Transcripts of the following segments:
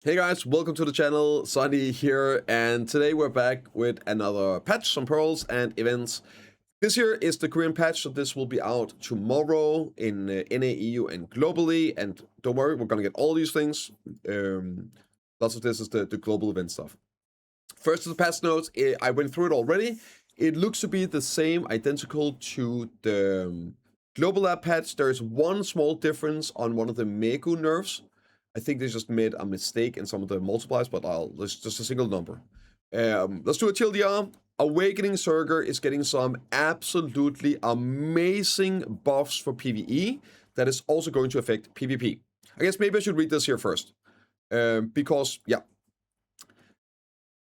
Hey guys, welcome to the channel, Sunny here, and today we're back with another patch, some pearls and events. This here is the Korean patch, so this will be out tomorrow in NA, EU, and globally, and don't worry, we're gonna get all these things. Lots of this is the global event stuff. First to the patch notes, I went through it already. It looks to be the same, identical to the global lab patch. There's one small difference on one of the Megu nerfs. I think they just made a mistake in some of the multipliers, but it's just a single number. Let's do a TLDR. Awakening Surger is getting some absolutely amazing buffs for PvE that is also going to affect PvP. I guess maybe I should read this here first. Because, yeah.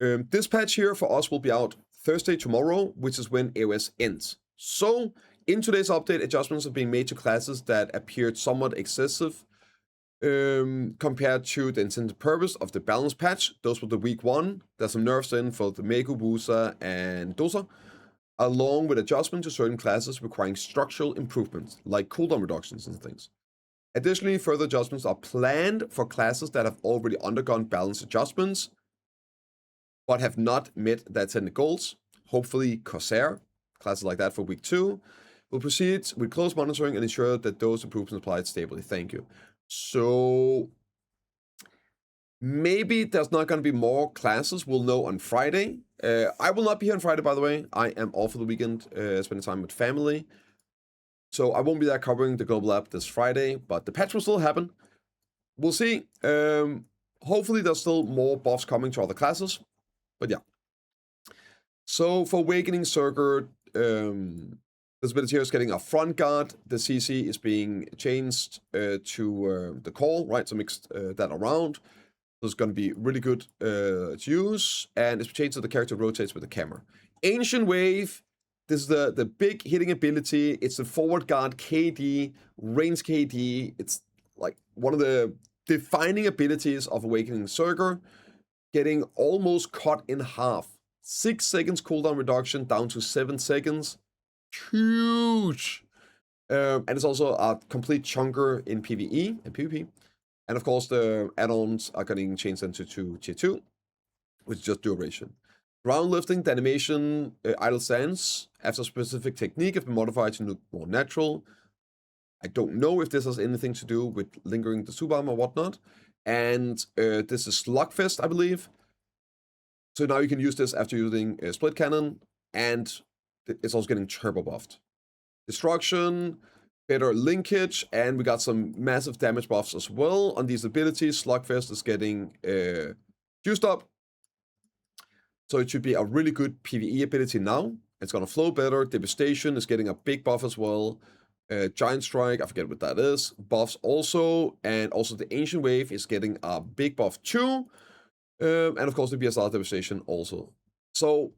This patch here for us will be out Thursday tomorrow, which is when AOS ends. So, in today's update, adjustments have been made to classes that appeared somewhat excessive compared to the intended purpose of the balance patch. Those were the week 1. There's some nerfs in for the Megu, Wusa, and Dosa, along with adjustment to certain classes requiring structural improvements, like cooldown reductions and things. Additionally, further adjustments are planned for classes that have already undergone balance adjustments, but have not met their intended goals. Hopefully, Corsair, classes like that for week 2, will proceed with close monitoring and ensure that those improvements applied stably. Thank you. So maybe there's not going to be more classes. We'll know on Friday. I will not be here on Friday, by the way. I am off for the weekend, spending time with family. So I won't be there covering the global app this Friday, but the patch will still happen. We'll see. Hopefully there's still more buffs coming to other classes. But yeah. So for Awakening Surger, this ability here is getting a front guard. The CC is being changed to the call, right? So mixed that around. So it's going to be really good to use. And it's changed so the character rotates with the camera. Ancient Wave. This is the big hitting ability. It's the forward guard KD, range KD. It's like one of the defining abilities of Awakening Surger. Getting almost cut in half. 6 seconds cooldown reduction down to 7 seconds. Huge. And it's also a complete chunker in PvE and PvP. And of course, the add-ons are getting changed into tier 2, which is just duration. Ground lifting, the animation, idle stance, after a specific technique, have been modified to look more natural. I don't know if this has anything to do with lingering the super armor or whatnot. And this is Slugfest, I believe. So now you can use this after using Split Cannon, and it's also getting turbo buffed. Destruction, better linkage, and we got some massive damage buffs as well on these abilities. Slugfest is getting juiced up. So it should be a really good PvE ability now. It's going to flow better. Devastation is getting a big buff as well. Giant Strike, I forget what that is. Buffs also. And also the Ancient Wave is getting a big buff too. And of course the BSR Devastation also. So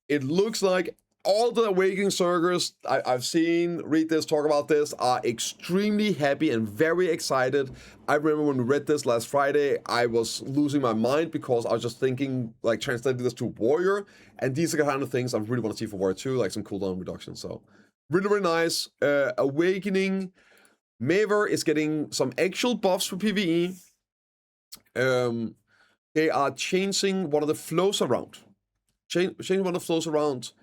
it looks like all the Awakening Surgers I've seen, read this, talk about this, are extremely happy and very excited. I remember when we read this last Friday, I was losing my mind because I was just thinking, like, translating this to Warrior. And these are the kind of things I really want to see for Warrior 2, like some cooldown reduction. So, really, really nice. Awakening Maver is getting some actual buffs for PvE. They are changing one of the flows around. Changing one of the flows around.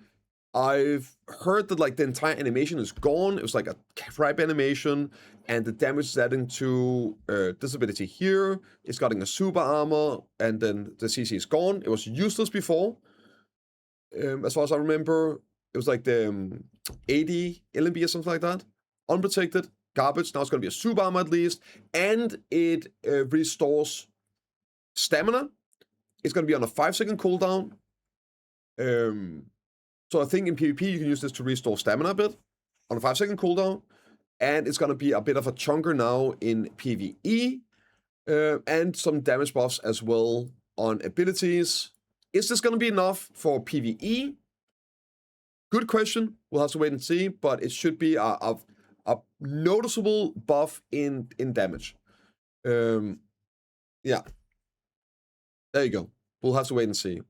I've heard that like the entire animation is gone. It was like a crap animation, and the damage is adding to this ability here. It's getting a super armor, and then the CC is gone. It was useless before. As far as I remember, it was like the 80 LMB or something like that. Unprotected, garbage. Now it's going to be a super armor at least, and it restores stamina. It's going to be on a 5-second cooldown. So I think in PvP, you can use this to restore stamina a bit on a 5-second cooldown. And it's going to be a bit of a chunker now in PvE. And some damage buffs as well on abilities. Is this going to be enough for PvE? Good question. We'll have to wait and see. But it should be a noticeable buff in damage. Yeah. There you go. We'll have to wait and see.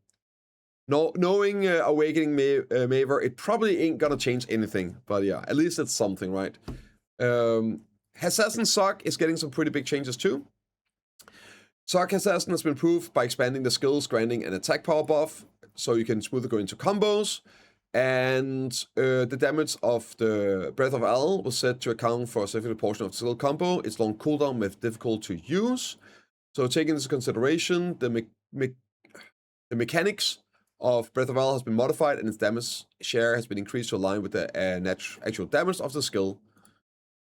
No, knowing Awakening Maver, it probably ain't gonna change anything. But yeah, at least it's something, right? Assassin Suck is getting some pretty big changes too. Sark Assassin has been improved by expanding the skills, granting an attack power buff, so you can smoother go into combos. And the damage of the Breath of Al was set to account for a significant portion of the skill combo. It's long cooldown with difficult to use. So taking into consideration, the mechanics of Breath of Al has been modified and its damage share has been increased to align with the actual damage of the skill.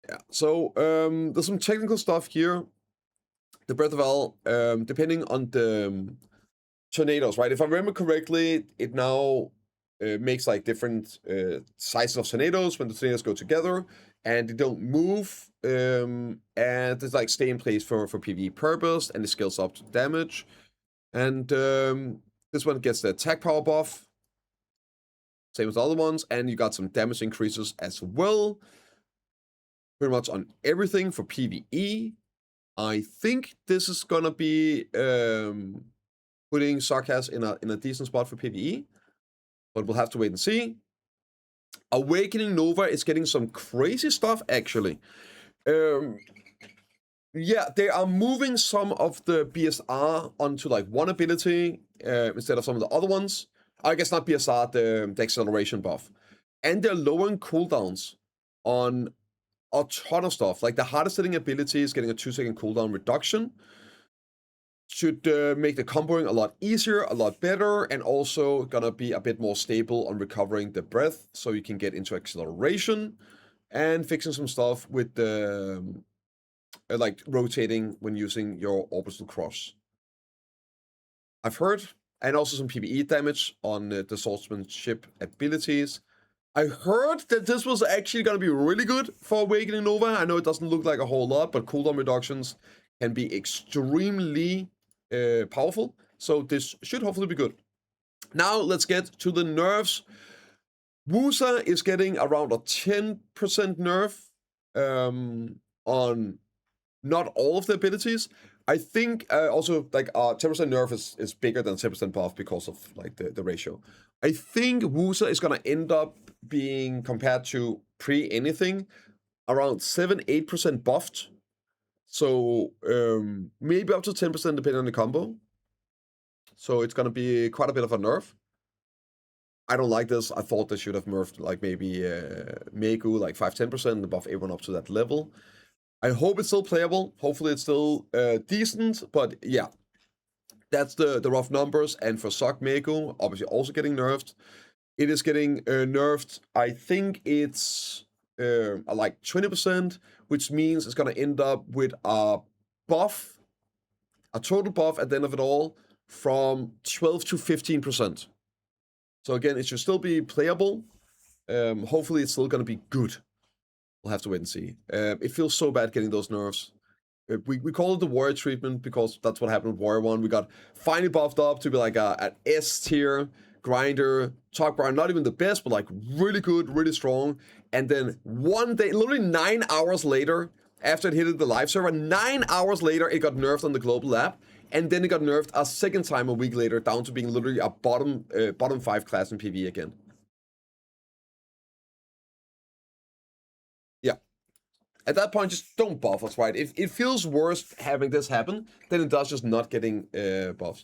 Yeah, so there's some technical stuff here. The Breath of Al, depending on the tornadoes, right? If I remember correctly, it now makes like different sizes of tornadoes when the tornadoes go together, and they don't move, and it's like stay in place for PvE purpose, and it scales up to damage. And this one gets the attack power buff, same as the other ones, and you got some damage increases as well. Pretty much on everything for PvE. I think this is gonna be putting Sarkas in a decent spot for PvE, but we'll have to wait and see. Awakening Nova is getting some crazy stuff, actually. Yeah, they are moving some of the BSR onto like one ability instead of some of the other ones. I guess not BSR, the acceleration buff. And they're lowering cooldowns on a ton of stuff. Like the hardest hitting ability is getting a 2-second cooldown reduction. Should make the comboing a lot easier, a lot better, and also gonna be a bit more stable on recovering the breath, so you can get into acceleration, and fixing some stuff with the like rotating when using your orbital cross. I've heard, and also some PvE damage on the swordsmanship abilities. I heard that this was actually gonna be really good for Awakening Nova. I know it doesn't look like a whole lot, but cooldown reductions can be extremely powerful, so this should hopefully be good. Now let's get to the nerfs. Wusa is getting around a 10% nerf on not all of the abilities. I think also like 10% nerf is bigger than 10% buff because of like the ratio. I think Wusa is gonna end up being, compared to pre-anything, around 7-8% buffed. So maybe up to 10% depending on the combo. So it's gonna be quite a bit of a nerf. I don't like this. I thought they should have nerfed like maybe Megu like 5-10% and buff everyone up to that level. I hope it's still playable. Hopefully it's still decent, but yeah. That's the rough numbers. And for Sok Megu, obviously also getting nerfed. It is getting nerfed. I think it's like 20%, which means it's gonna end up with a buff, a total buff at the end of it all, from 12 to 15%. So again, it should still be playable. Hopefully it's still gonna be good. We'll have to wait and see. It feels so bad getting those nerfs. We call it the warrior treatment because that's what happened with Warrior 1. We got finally buffed up to be like an S tier grinder, talk bar, not even the best, but like really good, really strong. And then one day, literally 9 hours later, after it hit the live server, 9 hours later, it got nerfed on the global lab. And then it got nerfed a second time a week later, down to being literally a bottom 5 class in PvE again. Yeah. At that point, just don't buff us, right? It feels worse having this happen than it does just not getting buffs.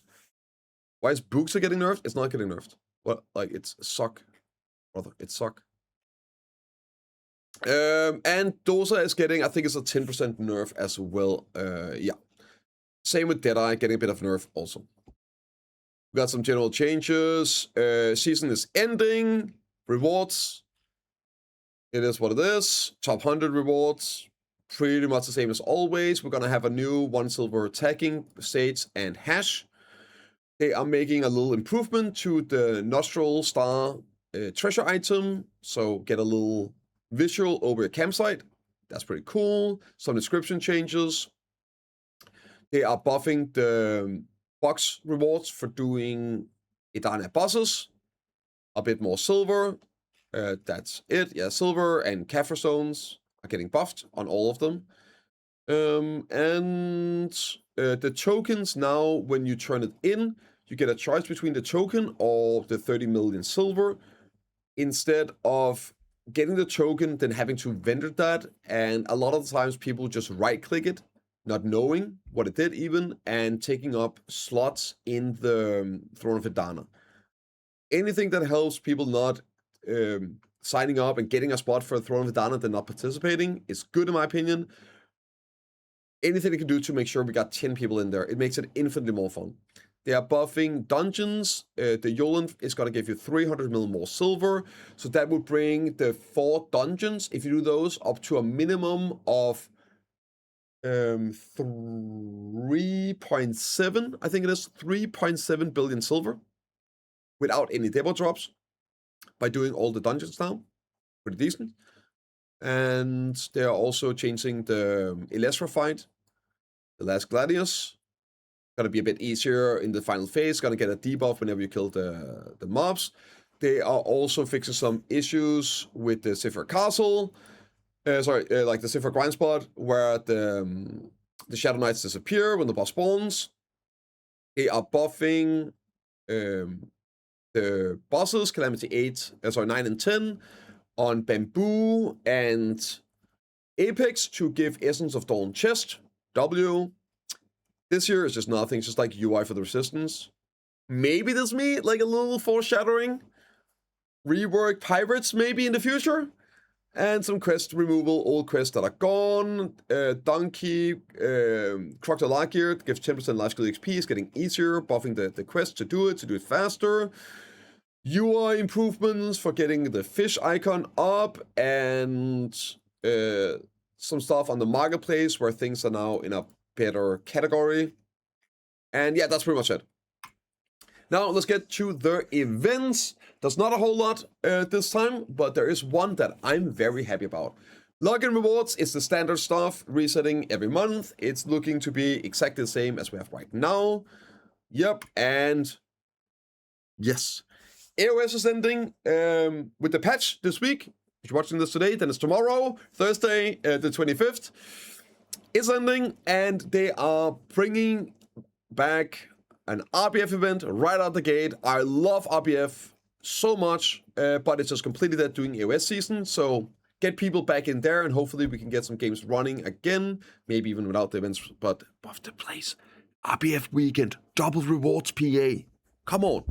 Why is Booksa getting nerfed? It's not getting nerfed. What? Like, it's suck. Brother, it's suck. And Dosa is getting, I think it's a 10% nerf as well. Yeah. Same with Deadeye, getting a bit of nerf also. We got some general changes. Season is ending. Rewards. It is what it is. Top 100 rewards. Pretty much the same as always. We're gonna have a new 1 silver attacking, stage, and hash. They are making a little improvement to the Nostril Star treasure item. So get a little visual over your campsite. That's pretty cool. Some description changes. They are buffing the box rewards for doing Idana bosses. A bit more silver. That's it. Yeah, silver and Kaffir stones are getting buffed on all of them. And the tokens now, when you turn it in, you get a choice between the token or the 30 million silver, instead of getting the token, then having to vendor that. And a lot of the times people just right click it, not knowing what it did even, and taking up slots in the Throne of Edana. Anything that helps people not signing up and getting a spot for the Throne of Edana and not participating is good in my opinion. Anything they can do to make sure we got 10 people in there, it makes it infinitely more fun. They are buffing dungeons. The Yolen is going to give you 300 mil more silver. So that would bring the 4 dungeons, if you do those, up to a minimum of 3.7, I think it is, 3.7 billion silver without any demo drops by doing all the dungeons now. Pretty decent. And they are also changing the Elesra fight, the last Gladius. Gonna be a bit easier in the final phase. Gonna get a debuff whenever you kill the mobs. They are also fixing some issues with the Zephyr Castle. Like the Zephyr Grind Spot, where the Shadow Knights disappear when the boss spawns. They are buffing the bosses, Calamity 9 and 10, on Bamboo and Apex to give Essence of Dawn chest, W. This year is just nothing, it's just like UI for the Resistance. Maybe this me, like a little foreshadowing. Rework Pirates maybe in the future. And some quest removal, old quests that are gone. Donkey, Crocodile Gear gives 10% life skill XP, is getting easier, buffing the quest to do it faster. UI improvements for getting the fish icon up, and some stuff on the marketplace where things are now in a better category. And yeah, that's pretty much it. Now let's get to the events. There's not a whole lot this time, but there is one that I'm very happy about. Login rewards is the standard stuff, resetting every month. It's looking to be exactly the same as we have right now. Yep, and yes. AOS is ending with the patch this week. If you're watching this today, then it's tomorrow, Thursday, the 25th. It's ending, and they are bringing back an RBF event right out the gate. I love RBF so much, but it's just completely dead doing AOS season. So get people back in there, and hopefully we can get some games running again. Maybe even without the events, but buff the place. RBF weekend, double rewards PA. Come on.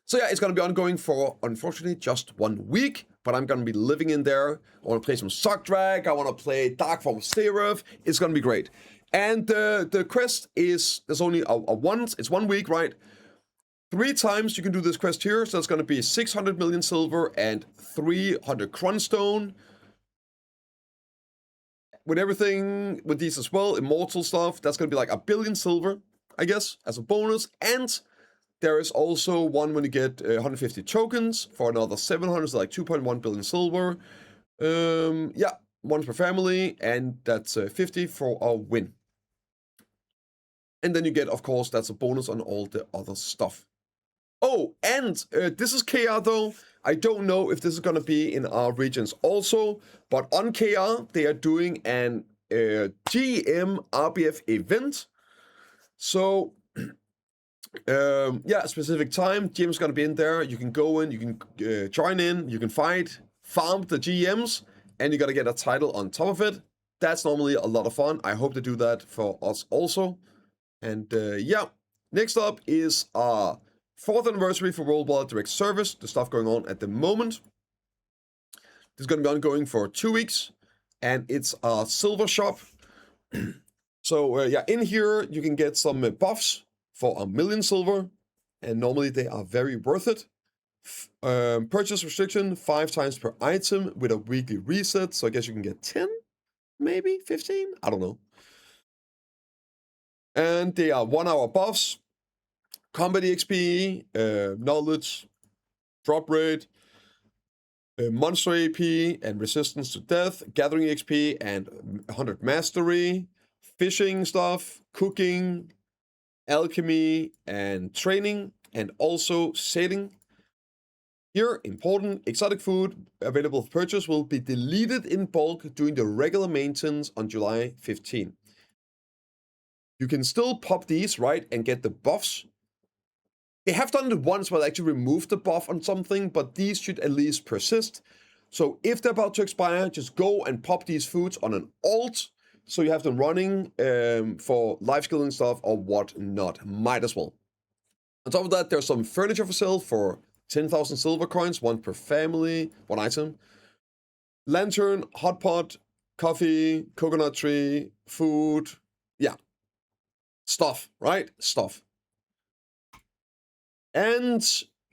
So yeah, it's going to be ongoing for, unfortunately, just 1 week. But I'm going to be living in there. I want to play some Sock Drag. I want to play Dark Form of Seraph. It's going to be great. And the quest is, there's only it's 1 week, right? 3 times you can do this quest here. So it's going to be 600 million silver and 300 Crunstone. With everything with these as well, immortal stuff, that's going to be like 1 billion silver, I guess, as a bonus. And there is also one when you get 150 tokens for another 700, so like 2.1 billion silver. Yeah, one per family, and that's 50 for a win. And then you get, of course, that's a bonus on all the other stuff. Oh, and this is KR though. I don't know if this is going to be in our regions also, but on KR, they are doing an GM RBF event. So yeah, specific time. GM's gonna be in there. You can go in, you can join in, you can fight, farm the GMs, and you gotta get a title on top of it. That's normally a lot of fun. I hope to do that for us also. And yeah, next up is our 4th anniversary for Worldwide Direct Service, the stuff going on at the moment. This is gonna be ongoing for 2 weeks, and it's a silver shop. So yeah, in here you can get some buffs for 1 million silver, and normally they are very worth it. Purchase restriction 5 times per item with a weekly reset, so I guess you can get 10, maybe 15, I don't know. And they are 1 hour buffs, combat XP, knowledge, drop rate, monster AP and resistance to death, gathering XP and 100 mastery, fishing stuff, cooking, alchemy and training, and also setting. Here, important, exotic food available for purchase will be deleted in bulk during the regular maintenance on July 15. You can still pop these, right, and get the buffs. They have done it once where they actually removed the buff on something, but these should at least persist. So if they're about to expire, just go and pop these foods on an alt. so you have them running for life skilling stuff or whatnot. Might as well. On top of that, there's some furniture for sale for 10,000 silver coins, one per family, one item. Lantern, hot pot, coffee, coconut tree, food, yeah. Stuff, right? Stuff. And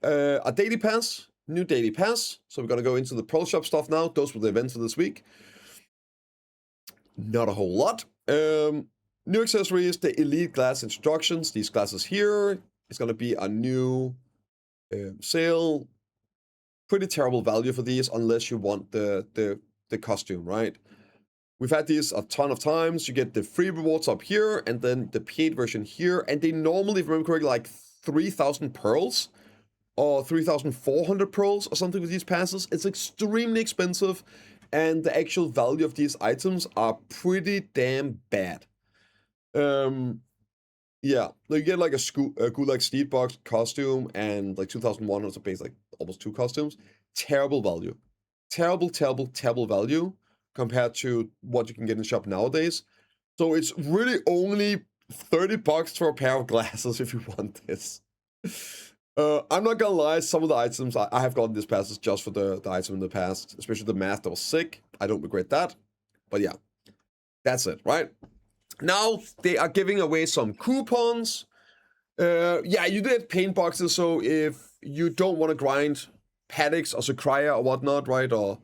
a daily pass, new daily pass. So we're going to go into the Pearlshop stuff now. Those were the events for this week. Not a whole lot. New accessories, the elite glass introductions. These glasses here. It's going to be a new sale. Pretty terrible value for these unless you want the costume, right? We've had these a ton of times. You get the free rewards up here and then the paid version here. And they normally, if I remember correctly, like 3,000 pearls or 3,400 pearls or something with these passes. It's extremely expensive. And the actual value of these items are pretty damn bad. Yeah, you get like a Gulag Steed box costume and like 2,100, so basically like almost 2 costumes. Terrible value. Terrible value compared to what you can get in the shop nowadays. So it's really only 30 bucks for a pair of glasses if you want this. I'm not gonna lie, some of the items, I have gotten these passes just for the item in the past, especially the mask that was sick. I don't regret that. But yeah, that's it, right? Now, they are giving away some coupons. Yeah, you get paint boxes, so if you don't want to grind Paddocks or Sakria or whatnot, right, or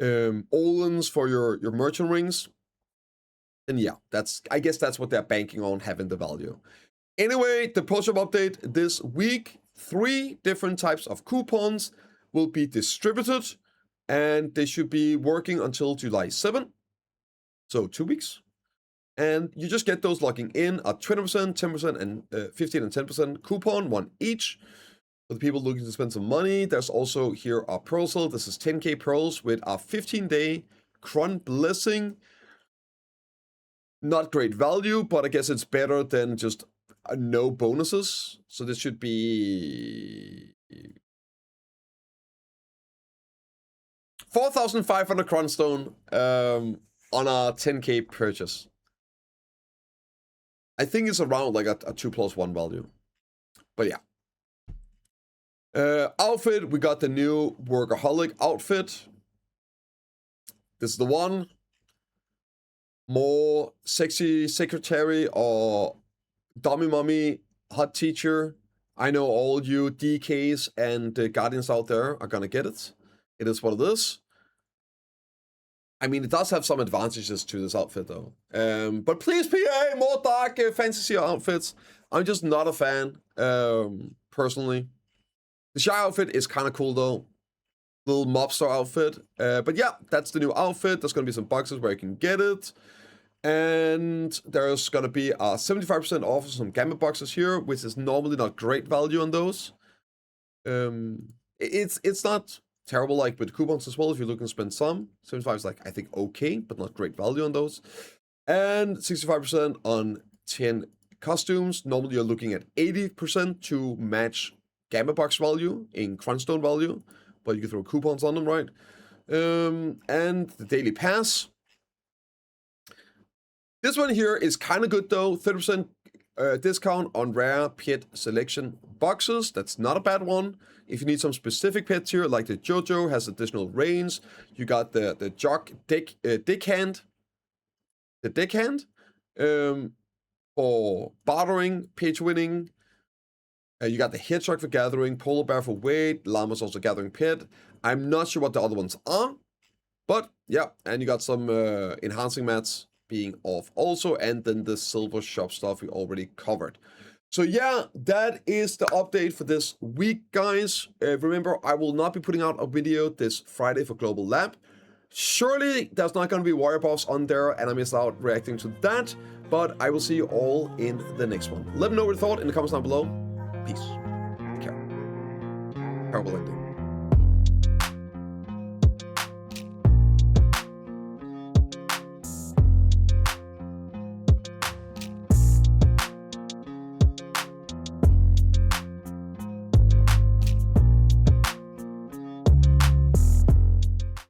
Olens for your merchant rings, then yeah, I guess that's what they're banking on having the value. Anyway, the Pearlshop update this week, 3 different types of coupons will be distributed, and they should be working until July 7, so 2 weeks. And you just get those logging in at 20%, 10%, and 15 and 10% coupon, 1 each. For the people looking to spend some money, there's also here a pearl sale. This is 10k pearls with a 15-day Cron Blessing. Not great value, but I guess it's better than just no bonuses. So this should be 4,500 Cronstone on a 10k purchase. I think it's around like a 2+1 value. But yeah. Outfit, we got the new Workaholic outfit. This is the one. More sexy secretary or dummy mommy, hot teacher. I know all you DKs and Guardians out there are gonna get it. It is what it is. I mean, it does have some advantages to this outfit, though. But please, PA, more dark fantasy outfits. I'm just not a fan, personally. The Shy outfit is kind of cool, though. Little mobster outfit. But yeah, that's the new outfit. There's going to be some boxes where you can get it. And there's going to be a 75% off of some Gambit boxes here, which is normally not great value on those. It's not terrible like with coupons as well if you're looking to spend some. 75 is like, I think, okay, but not great value on those. And 65% on 10 costumes. Normally you're looking at 80% to match Gambit box value in Crunchstone value, but you can throw coupons on them, right? And the daily pass. This one here is kind of good though. 30% discount on rare pet selection boxes. That's not a bad one. If you need some specific pets here, like the Jojo has additional range. You got the Jock Dickhand. The Dickhand for bartering, page winning. You got the Hedgehog for gathering, Polar Bear for weight, Llama's also gathering pet. I'm not sure what the other ones are, but yeah, and you got some enhancing mats being off also, and then the silver shop stuff we already covered. So yeah, that is the update for this week, guys. Remember, I will not be putting out a video this Friday for Global Lab. Surely there's not going to be warrior buffs on there, and I missed out reacting to that, but I will see you all in the next one. Let me know what you thought in the comments down below. Peace. Take care. Terrible ending.